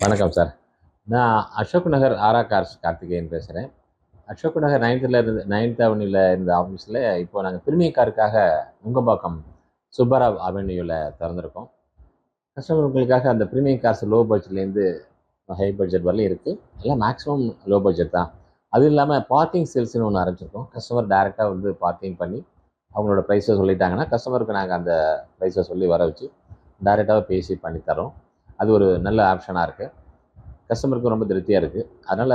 வணக்கம் சார். நான் அசோக் நகர் ஆரா கார்ஸ் கார்த்திகேயன் பேசுகிறேன். அசோக் நகர் 9th அவென்யூவில் இருந்த ஆஃபீஸில் இப்போ நாங்கள் பிரீமியம் காருக்காக நுங்கம்பாக்கம் சுப்பராவ் அவென்யூவில் திறந்திருக்கோம். கஸ்டமர்களுக்காக அந்த பிரீமியம் கார்ஸ் லோ பட்ஜெட்லேருந்து ஹை பட்ஜெட் வரலையும் இருக்குது. எல்லாம் மேக்ஸிமம் லோ பட்ஜெட் தான். அதுவும் இல்லாமல் பார்க்கிங் சேல்ஸ்னு ஒன்று ஆரம்பிச்சிருக்கோம். கஸ்டமர் டைரெக்டாக வந்து பார்க்கிங் பண்ணி அவங்களோட ப்ரைஸை சொல்லிட்டாங்கன்னா கஸ்டமருக்கு நாங்கள் அந்த ப்ரைஸை சொல்லி வர வச்சு டைரெக்டாக பேசி பண்ணித்தரோம். அது ஒரு நல்ல ஆப்ஷனாக இருக்குது. கஸ்டமருக்கு ரொம்ப திருப்தியாக இருக்குது. அதனால்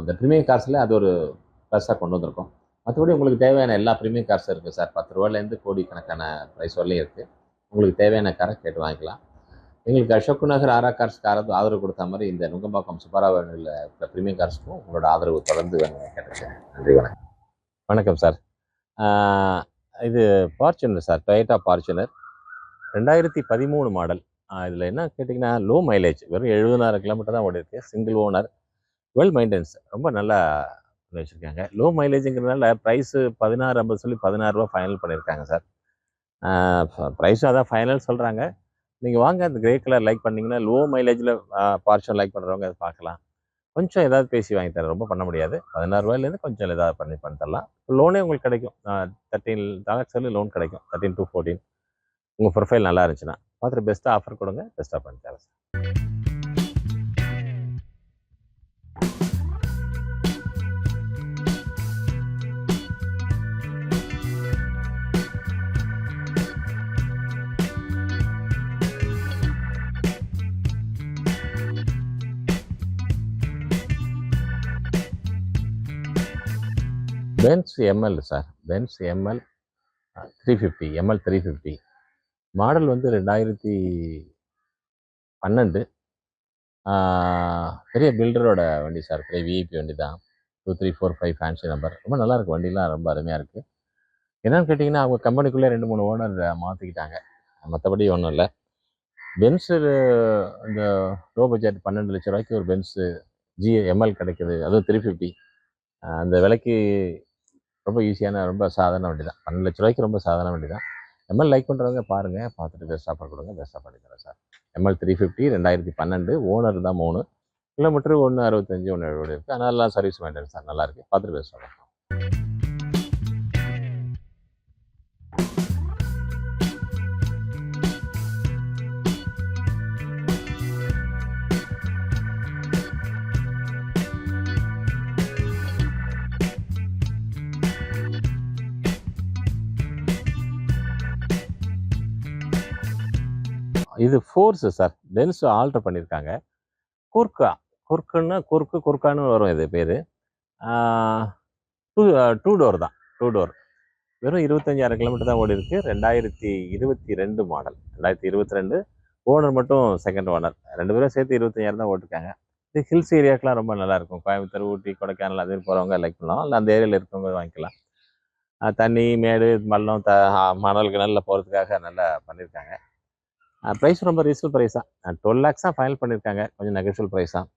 இந்த ப்ரீமியம் கார்ஸில் அது ஒரு ப்ளஸ்ஸாக கொண்டு வந்திருக்கோம். மற்றபடி உங்களுக்கு தேவையான எல்லா ப்ரீமியம் கார்ஸும் இருக்குது சார். 10 ரூபாயிலேருந்து கோடிக்கணக்கான ப்ரைஸ் வரலையும் இருக்குது. உங்களுக்கு தேவையான காரை கேட்டு வாங்கிக்கலாம். எங்களுக்கு அசோக் நகர் ஆரா கார்ஸ் ஆதரவு கொடுத்த மாதிரி இந்த நுங்கம்பாக்கம் சுப்பராவ் அவென்யூவில் இருக்கிற ப்ரீமியம் கார்ஸுக்கும் உங்களோட ஆதரவு தொடர்ந்து வேணும்னு கேட்டுக்கிறேன். நன்றி, வணக்கம். வணக்கம் சார். இது Fortuner sir, Toyota Fortuner 2013 model. இதில் என்ன கேட்டிங்கன்னா, லோ மைலேஜ், வெறும் 70,000 கிலோமீட்டர் தான் ஓடி இருக்கு. சிங்கிள் ஓனர், வெல் மெயின்டெனன்ஸ், ரொம்ப நல்லா வச்சுருக்காங்க. லோ மைலேஜுங்கிறதுனால ப்ரைஸு 16,50 சொல்லி 16 ரூபா ஃபைனல் பண்ணியிருக்காங்க சார். ப்ரைஸும் அதான் ஃபைனல் சொல்கிறாங்க. நீங்கள் வாங்க, அந்த கிரே கலர் லைக் பண்ணிங்கன்னா, லோ மைலேஜில் ஃபார்ச்சுனர் லைக் பண்ணுறவங்க அதை பார்க்கலாம். கொஞ்சம் ஏதாவது பேசி வாங்கி தரேன், ரொம்ப பண்ண முடியாது. 16 ரூபாயிலேருந்து கொஞ்சம் ஏதாவது பண்ணி தரலாம். லோனே உங்களுக்கு கிடைக்கும். 13 lakhs லோன் கிடைக்கும். 13 to 14 உங்கள் ப்ரொஃபைல் நல்லா இருந்துச்சுன்னா பார்த்துட்டு பெஸ்ட்டாக ஆஃபர் கொடுங்க, பெஸ்ட்டாக பண்ணி தரேன் sir. Benz ML sir, Benz ML 350, ML 350 model வந்து 2012. பெரிய பில்டரோட வண்டி சார், பெரிய விஐபி வண்டி தான். 2345 ஃபேன்சி நம்பர். ரொம்ப நல்லாயிருக்கு, வண்டிலாம் ரொம்ப அருமையாக இருக்குது. என்னென்னு கேட்டிங்கன்னா, அவங்க கம்பெனிக்குள்ளே 2-3 ஓனர் மாற்றிக்கிட்டாங்க. மற்றபடி ஒன்றும் இல்லை. பென்ஸு இந்த லோ பட்ஜெட் 12 லட்ச ரூபாய்க்கு ஒரு பென்ஸு எம்எல் கிடைக்குது, அதுவும் 350. அந்த விலைக்கு ரொம்ப ஈஸியான, ரொம்ப சாதாரண வண்டி தான். 12 லட்ச ரூபாய்க்கு ரொம்ப சாதாரண வண்டி தான். எம்எல் லைக் பண்ணுறவங்க பாருங்கள், பார்த்துட்டு பெஸ்ட் ஆஃபர் கொடுங்க, பெஸ்ட்டாக பண்ணித்தரேன் சார். எம்எல் 350 2012, ஓனர் தான் 3, கிலோமீட்டர் 165 170 இருக்குது. அதனால சர்வீஸ் மெயின்டெனன்ஸ் சார், நல்லாயிருக்கு. பார்த்துட்டு பெஸ்ட் ஆஃபர். இது ஃபோர்ஸு சார், பென்ஸ் ஆல்ட்ரு பண்ணியிருக்காங்க. குறுக்கான்னு வரும் இது பேர். டூ டோர் தான், டூ டோர். வெறும் 25,000 கிலோமீட்டர் தான் ஓடி இருக்குது. 2022 மாடல், 2022. ஓனர் மட்டும் செகண்ட் ஓனர், 2 பேரும் சேர்த்து 25,000 தான் ஓட்டிருக்காங்க. இது ஹில்ஸ் ஏரியாக்கெலாம் ரொம்ப நல்லாயிருக்கும். கோயம்புத்தூர், ஊட்டி, கொடைக்கானல் அது போகிறவங்க லைக் பண்ணலாம். இல்லை அந்த ஏரியாவில் இருக்கவங்க வாங்கிக்கலாம். தண்ணி, மேடு, பள்ளம், மணல் கிணலில் போகிறதுக்காக நல்லா பண்ணியிருக்காங்க. ப்ரைஸ் ரொம்ப ரீசனபிள் ப்ரைஸ் தான். 12 lakhs தான் ஃபைனல் பண்ணியிருக்காங்க. கொஞ்சம் நெகோஷியபிள் ப்ரைஸ் தான்.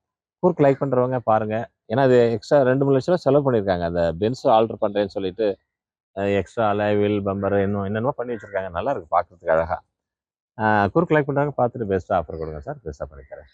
கூர்க் லைக் பண்ணுறவங்க பாருங்கள். ஏன்னா அது எக்ஸ்ட்ரா 2-3 லட்ச ரூபா செலவு பண்ணியிருக்காங்க. அந்த பென்ஸ் ஆல்ட்ரு பண்ணுறேன்னு சொல்லிட்டு எக்ஸ்ட்ரா அலைவில் பம்பர் என்னென்னமோ பண்ணி வச்சுருக்காங்க. நல்லாயிருக்கு பார்க்குறதுக்கு அழகாக. கூர்க் லைக் பண்ணுறவங்க பார்த்துட்டு பெஸ்ட்டாக ஆஃபர் கொடுங்க சார், பெஸ்ட்டாக பண்ணித்தரேன்.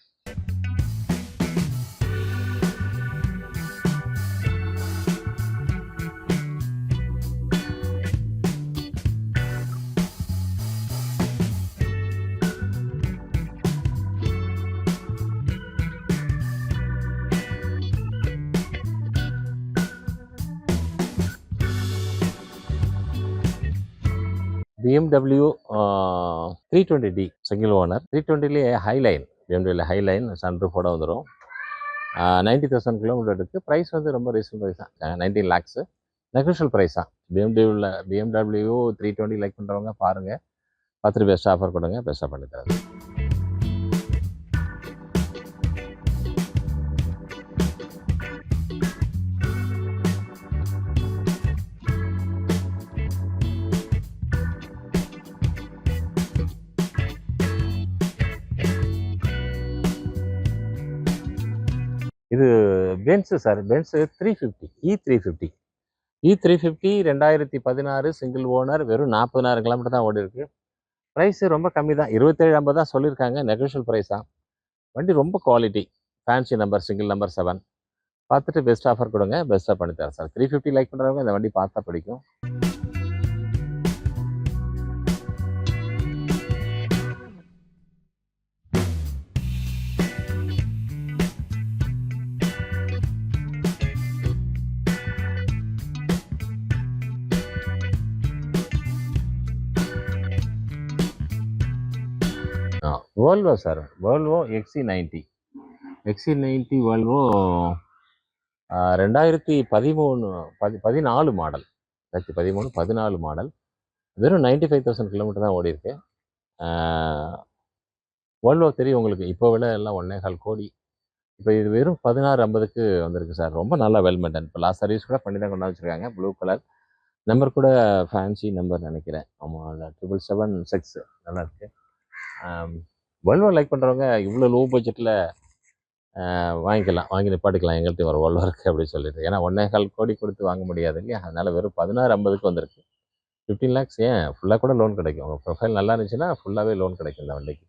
BMW 320D சிங்கிள் ஓனர், 320லேயே ஹைலைன், BMWல ஹைலைன் சன்ரூஃபோட வந்துடும். 90,000 கிலோமீட்டர் இருக்குது. ப்ரைஸ் வந்து ரொம்ப ரீசனபிள் ப்ரைஸ் தான், 19 lakhs. நெகோஷியல் ப்ரைஸ் தான். BMW 320 லைக் பண்ணுறவங்க பாருங்கள், பார்த்துட்டு பெஸ்ட் ஆஃபர் கொடுங்க, பெஸ்ட்டாக பண்ணித்தரேன். இது Benz sir, Benz 350, E350. E350 2016 single owner, வெறும் 40,000 கிலோமீட்டர் தான் ஓடி இருக்கு. ப்ரைஸு ரொம்ப கம்மி தான், 27,50 தான் சொல்லியிருக்காங்க. நெகோஷியல் ப்ரைஸ் தான். வண்டி ரொம்ப quality. Fancy number, single number 7. பார்த்துட்டு பெஸ்ட் ஆஃபர் கொடுங்க, பெஸ்ட்டாக பண்ணி தரேன் சார். 350 லைக் பண்ணுறவங்க இந்த வண்டி பார்த்தா பிடிக்கும். Volvo sir. Volvo XC90. XC90 Volvo 2013 14 model. 2013, 14 model. வெறும் 95,000 கிலோமீட்டர் தான் ஓடி இருக்கு. Volvo தெரியும் உங்களுக்கு. இப்போ விட எல்லாம் 1.25 கோடி. இப்போ இது வெறும் 1650க்கு வந்திருக்கு சார். ரொம்ப நல்லா வெல் மெயின்டைன். இப்போ லாஸ்ட் சர்வீஸ் கூட பண்ணி தான் கொண்டு வச்சிருக்காங்க. ப்ளூ கலர் நம்பர் கூட ஃபேன்சி நம்பர் நினைக்கிறேன். ஆமாம், 777 நல்லா இருக்கு. Volvo லைக் பண்ணுறவங்க இவ்வளோ லோ பட்ஜெட்டில் வாங்கிக்கலாம், வாங்கி நிப்பாட்டிக்கலாம். எங்கள்கிட்ட ஒரு Volvo இருக்குது அப்படின்னு சொல்லிட்டு. ஏன்னா 1.25 கோடி கொடுத்து வாங்க முடியாது இல்லையா? அதனால் வெறும் 1650க்கு வந்திருக்கு. 15 lakhs ஏன் ஃபுல்லாக கூட லோன் கிடைக்கும். உங்கள் ப்ரொஃபைல் நல்லா இருந்துச்சுன்னா ஃபுல்லாகவே லோன் கிடைக்கும் இந்த வண்டிக்கு.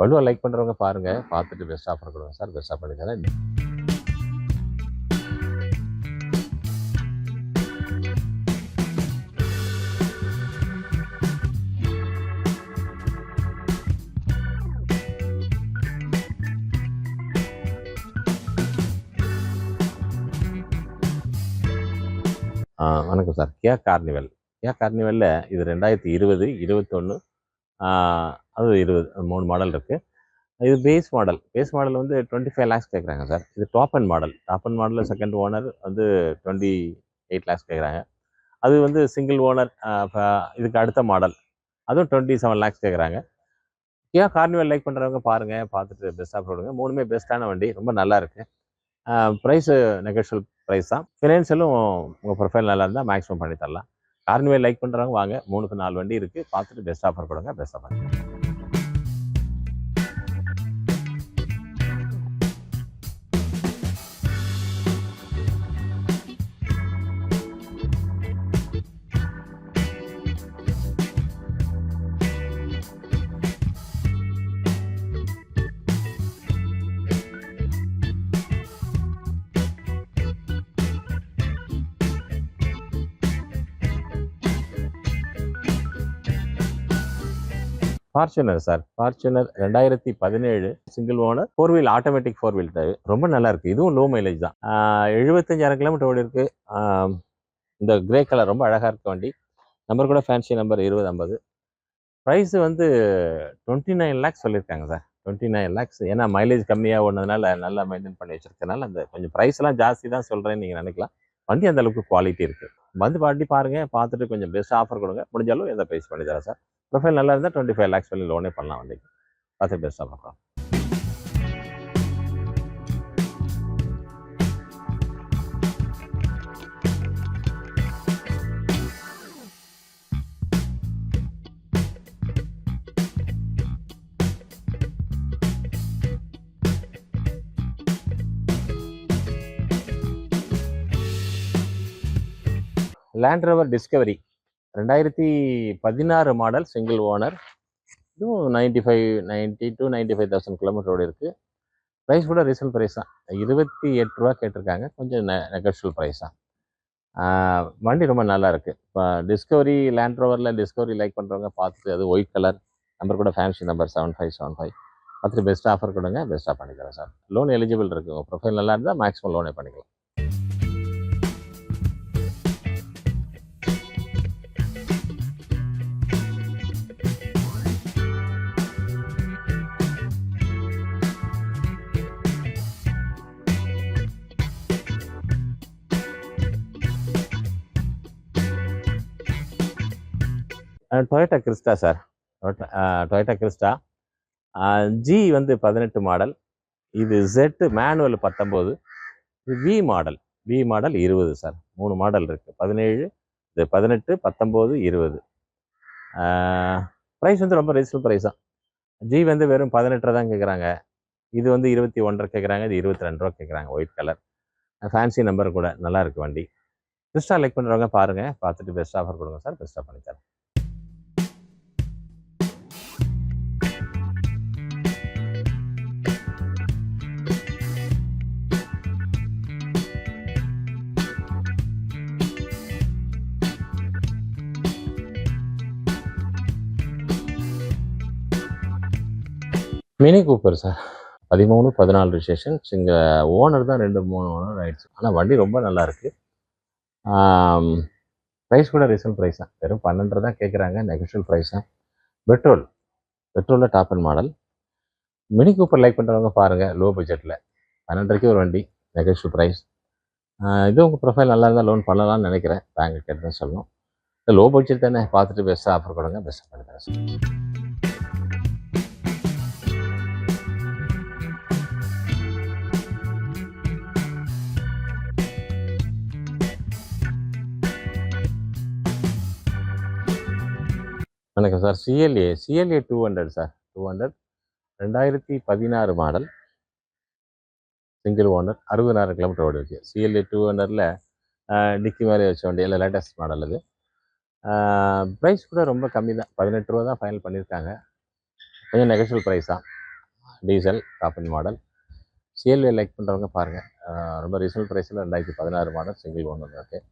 Volvo லைக் பண்ணுறவங்க பாருங்கள், பார்த்துட்டு பெஸ்ட் ஆஃபர் கொடுங்க சார். பெஸ்ட்டாக பண்ணி தரேன். வணக்கம் சார். கியா கார்னிவல். கியா கார்னிவலில் இது 2020, 21, அது 20 3 மாடல் இருக்குது. இது பேஸ் மாடல். பேஸ் மாடல் வந்து 25 lakhs கேட்குறாங்க சார். இது top end model. Top and மாடலில் செகண்ட் ஓனர் வந்து 28 lakhs கேட்குறாங்க. அது வந்து சிங்கிள் ஓனர் இதுக்கு அடுத்த மாடல், அதுவும் 27 lakhs கேட்குறாங்க. கியா கார்னிவல் லைக் பண்ணுறவங்க பாருங்கள், பார்த்துட்டு பெஸ்ட்டாக போடுங்க. மூணுமே பெஸ்ட்டான வண்டி, ரொம்ப நல்லா இருக்குது. ப்ரைஸு நெகோஷியல் ப்ரைஸ் தான். ஃபினான்ஷியலும் உங்கள் ப்ரொஃபைல் நல்லா இருந்தால் மேக்ஸிமம் பண்ணி தரலாம். கார்னிவல் லைக் பண்ணுறவங்க வாங்க. 3க்கு 4 வண்டி இருக்குது. பார்த்துட்டு பெஸ்ட் ஆஃபர் கொடுங்க, best offer. Fortuner sir. Fortuner 2017 single owner, 4 wheel automatic 4 wheel drive. ரொம்ப நல்லா இருக்குது. இதுவும் லோ மைலேஜ் தான். 75,000 கிலோமீட்டர் ஓடி இருக்குது. இந்த கிரே கலர் ரொம்ப அழகாக இருக்க வண்டி. நம்பர் கூட ஃபேன்சி நம்பர் 2050. ப்ரைஸு வந்து 29 lakhs சொல்லியிருக்காங்க சார். 29 lakhs. ஏன்னா மைலேஜ் கம்மியாக ஓடுனதுனால நல்லா மெயின்டைன் பண்ணி வச்சிருக்கனால அந்த கொஞ்சம் ப்ரைஸ்லாம் ஜாஸ்தி தான் சொல்கிறேன்னு நீங்கள் நினைக்கலாம். வண்டி அந்த அளவுக்கு குவாலிட்டி இருக்குது. வந்து வண்டி பாருங்கள், பார்த்துட்டு கொஞ்சம் பெஸ்ட் ஆஃபர் கொடுங்க. முடிஞ்சாலும் எந்த ப்ரைஸ் பண்ணி தரேன் சார். ப்ரொஃபைல் நல்லா இருந்தால் 25 lakhs சொல்லி லோனே பண்ணலாம் வண்டிக்கு. பார்த்து பெஸ்ட்டாக பார்க்கலாம். Land rover Discovery 2016 model, single owner. இதுவும் 90 to 95,000 கிலோமீட்டர் ஓடி இருக்குது. ப்ரைஸ் கூட ரீசனல் ப்ரைஸ் தான். 28 ரூபா கேட்டிருக்காங்க. கொஞ்சம் நெகோஷியல் ப்ரைஸ் தான். வண்டி ரொம்ப நல்லா இருக்குது. இப்போ டிஸ்கவரி, லேண்ட் ரோவரில் டிஸ்கவரி லைக் பண்ணுறவங்க பார்த்துட்டு, அது ஒயிட் கலர் நம்பர் கூட ஃபேன்சி நம்பர் 7575. பார்த்துட்டு பெஸ்ட் ஆஃபர் கொடுங்க, பெஸ்ட்டாக பண்ணிக்கிறேன் சார். லோன் எலிஜிபிள் இருக்குது. உங்கள் ப்ரொஃபைல் நல்லா இருந்தால் மேக்ஸிமம் லோனே பண்ணிக்கலாம். Toyota Crysta sir. Toyota Crysta G வந்து 18 மாடல். இது Z மேனுவல் 19. இது வி மாடல். 20 சார். 3 மாடல் இருக்குது. 17, இது 18, 19, 20. ப்ரைஸ் வந்து ரொம்ப ரீசனபிள் ப்ரைஸ் தான். ஜி வந்து வெறும் 18 தான் கேட்குறாங்க. இது வந்து 21 கேட்குறாங்க. இது 22 ரூபா கேட்குறாங்க. ஒயிட் கலர் ஃபேன்சி நம்பர் கூட நல்லா இருக்குது வண்டி. கிறிஸ்டா லைக் பண்ணுறவங்க பாருங்கள், பார்த்துட்டு பெஸ்ட் ஆஃபர் கொடுங்க சார். பெஸ்ட்டாக பண்ணித்தரேன். Mini Cooper sir. 13, 14 registration. Owner தான் 2, 3 ஓனர் ஆயிடுச்சு. ஆனால் வண்டி ரொம்ப நல்லாயிருக்கு. ப்ரைஸ் கூட ரீசனல் ப்ரைஸ் தான். வெறும் 12 தான் கேட்குறாங்க. நெகோஷியல் ப்ரைஸ் தான். பெட்ரோலில் top end model. Mini Cooper like பண்ணுறவங்க பாருங்கள். லோ பட்ஜெட்டில் 12க்கு ஒரு வண்டி. Negotiable price. இது உங்கள் ப்ரொஃபைல் நல்லா இருந்தால் லோன் பண்ணலாம்னு நினைக்கிறேன். பேங்க் கேட்டுதான் சொல்லணும். லோ பட்ஜெட் தானே, பார்த்துட்டு பெஸ்ட்டாக ஆஃபர் கொடுங்க. பெஸ்ட்டாக பண்ணி தரேன் சார். வணக்கம் sir. CLA 200 sir. 200 2016 model. Single owner. 60,000 kilometre ஓடி இருக்கு. சிஎல்ஏ 200ல் டிக்கி மாதிரி வச்ச வண்டி. எல்லாம் லேட்டஸ்ட் மாடல் அது. ப்ரைஸ் கூட ரொம்ப கம்மி தான். 18 ரூபா தான் ஃபைனல் பண்ணியிருக்காங்க. கொஞ்சம் நெகோஷியல் ப்ரைஸ் தான். Diesel top end model. CLA like பண்ணுறவங்க பாருங்கள். ரொம்ப ரீசனல் ப்ரைஸில் 2016 மாடல் சிங்கிள் ஓனர் இருக்குது.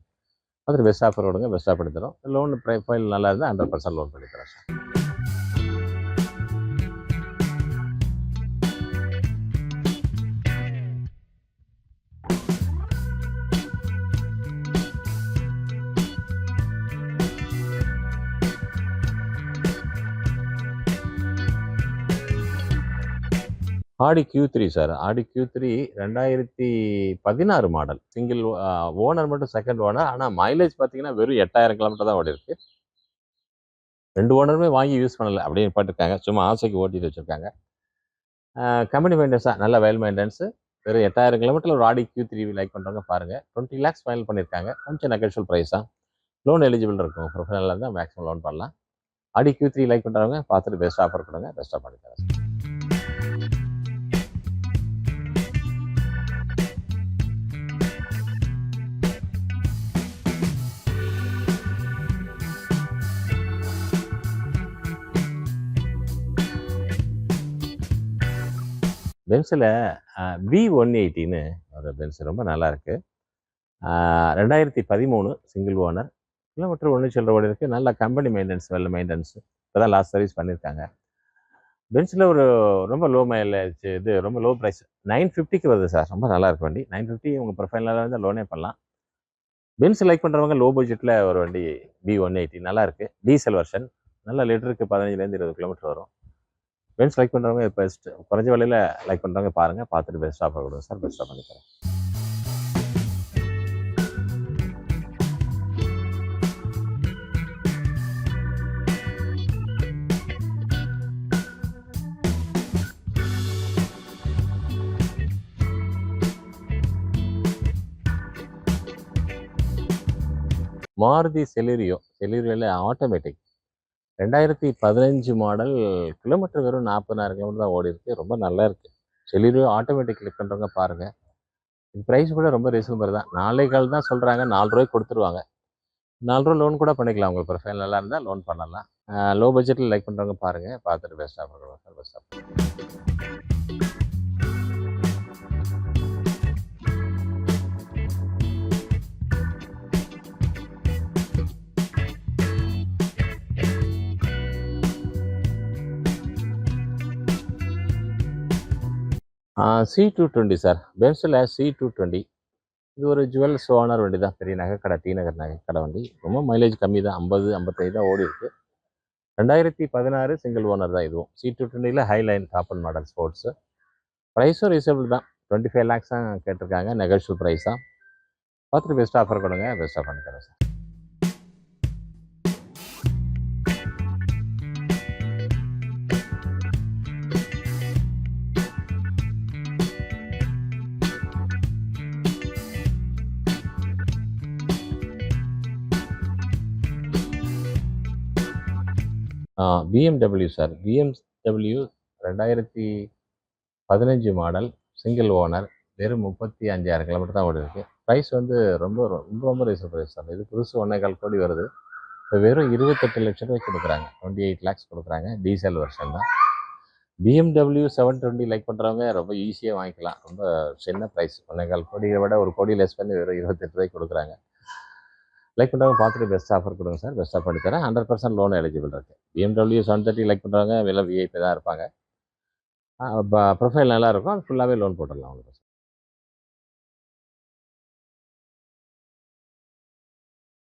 அதில் பெஸ்ட் ஆஃபர் கொடுங்க. பெஸ்ட்டாக பண்ணி தரோம். லோன் ப்ரொஃபைல் நல்லா இருந்தால் 100% லோன் பண்ணி தரோம் சார். ஆடி Q3 சார். ஆடி Q3 2016 மாடல். சிங்கிள் ஓனர் மட்டும் செகண்ட் ஓனர். ஆனால் மைலேஜ் பார்த்தீங்கன்னா வெறும் 8000 கிலோமீட்டர் தான் ஓடி இருக்கு. 2 ஓனருமே வாங்கி யூஸ் பண்ணலை, அப்படியே நிப்பாட்டிருக்காங்க. சும்மா ஆசைக்கு ஓட்டிட்டு வச்சுருக்காங்க. கம்பெனி மெயின்டெனன்ஸாக நல்ல வெல் மெயின்டெனன்ஸு. வெறும் 8000 கிலோமீட்டரில் ஒரு ஆடி Q3 லைக் பண்ணுறவங்க பாருங்கள். 20 lakhs ஃபைனல் பண்ணியிருக்காங்க. கொஞ்சம் நெகோஷியல் ப்ரைஸ் தான். லோன் எலிஜிபிள் இருக்கும். ப்ரொஃபைனலாக இருந்தால் மேக்ஸிமம் லோன் பண்ணலாம். ஆடி Q3 லைக் பண்ணுறவங்க பார்த்துட்டு பெஸ்ட் ஆஃபர் கொடுங்க. பெஸ்ட்டாக பண்ணி தரேன். பென்ஸில் B180ன்னு ஒரு பென்ஸ் ரொம்ப நல்லாயிருக்கு. 2013 சிங்கிள் ஓனர். கிலோமீட்டர் 1 சில்லற ஓடி இருக்குது. நல்ல கம்பெனி மெயின்டெனன்ஸ், வெல் மெயின்டெனன்ஸ். இப்போ தான் லாஸ்ட் சர்வீஸ் பண்ணியிருக்காங்க. பென்ஸில் ஒரு ரொம்ப லோ மைலேஜ், இது ரொம்ப லோ ப்ரைஸ். 950க்கு வருது சார். ரொம்ப நல்லா இருக்கு வண்டி. 950 உங்கள் ப்ரொஃபைலில் இருந்தால் லோனே பண்ணலாம். பென்ஸ் லைக் பண்ணுறவங்க லோ பட்ஜெட்டில் ஒரு வண்டி B180 நல்லா இருக்குது. Diesel version. நல்ல லிட்டருக்கு 15லேருந்து 20 கிலோமீட்டர் வரும். பென்ஸ் லைக் பண்ணுறவங்க பெஸ்ட் குறைஞ்ச விலையில் லைக் பண்ணுறவங்க பாருங்கள். பார்த்துட்டு பெஸ்ட் ஆஃபர் கொடுங்க சார். பெஸ்ட்டாக பண்ணித்தரேன். மாருதி செலீரியோவில் ஆட்டோமேட்டிக் 2015 மாடல். கிலோமீட்டர் வெறும் 40,000 கிலோமீட்டர் தான் ஓடி இருக்கு. ரொம்ப நல்லா இருக்கு. செலீரியோ ஆட்டோமேட்டிக் கிளிக் பண்ணுறவங்க பாருங்கள். ப்ரைஸ் கூட ரொம்ப ரீசனபிள் தான். 4.25 தான் சொல்கிறாங்க. 4 ரூபாய்க்கு கொடுத்துருவாங்க. 4 ரூபா லோன் கூட பண்ணிக்கலாம். உங்கள் ப்ரொஃபைல் நல்லா இருந்தால் லோன் பண்ணலாம். லோ பட்ஜெட்டில் லைக் பண்ணுறவங்க பாருங்கள். பார்த்துட்டு பெஸ்ட் ஆஃபர் கொடுங்க sir. Best offer. C220 sir. பென்ஸில் C220. இது ஒரு ஜுவல்ஸ் ஓனர் வண்டி தான். பெரிய நகைக்கடை, டி நகர் நகைக்கடை வண்டி. ரொம்ப மைலேஜ் கம்மி தான். 50, 55 தான் ஓடி இருக்கு. 2016 சிங்கிள் ஓனர் தான் இதுவும். C220ல் highline top end model sports. ப்ரைஸும் ரீசனபிள் தான். 25 lakhs தான் கேட்டிருக்காங்க. நெகோஷியல் ப்ரைஸ் தான். பார்த்துட்டு பெஸ்ட் ஆஃபர் கொடுங்க. பெஸ்ட்டாக பண்ணி தரேன் sir. BMW sir. BMW 2015 model single owner. வெறும் 35,000 கிலோமீட்டர் தான் ஓடி இருக்கு. ப்ரைஸ் வந்து ரொம்ப ரொம்ப ரொம்ப ரீசனபிள் ப்ரைஸ் சார். இது புதுசு 1.25 கோடி வருது. இப்போ வெறும் 28 லட்சம் ரூபாய்க்கு கொடுக்குறாங்க. 28 lakhs கொடுக்குறாங்க. டீசல் வெர்ஷன் தான். BMW 720 லைக் பண்ணுறவங்க ரொம்ப ஈஸியாக வாங்கிக்கலாம். ரொம்ப சின்ன ப்ரைஸ். 1.25 கோடியை விட 1 கோடி லெஸ் பண்ணி வெறும் 28 ரூபாய்க்கு கொடுக்குறாங்க. லைக் பண்ணுறவங்க பார்த்துட்டு பெஸ்ட் ஆஃபர் கொடுங்க சார். பெஸ்ட்டாக பண்ணி தரேன். 100% லோன் எலிஜிபிள் இருக்குது. BMW 730 லைக் பண்ணுறவங்க விலை VIP தான் இருப்பாங்க. ப்ரொஃபைல் நல்லாயிருக்கும். அது ஃபுல்லாகவே லோன் போட்டுடலாம் ஒன்றும் பிரச்சனை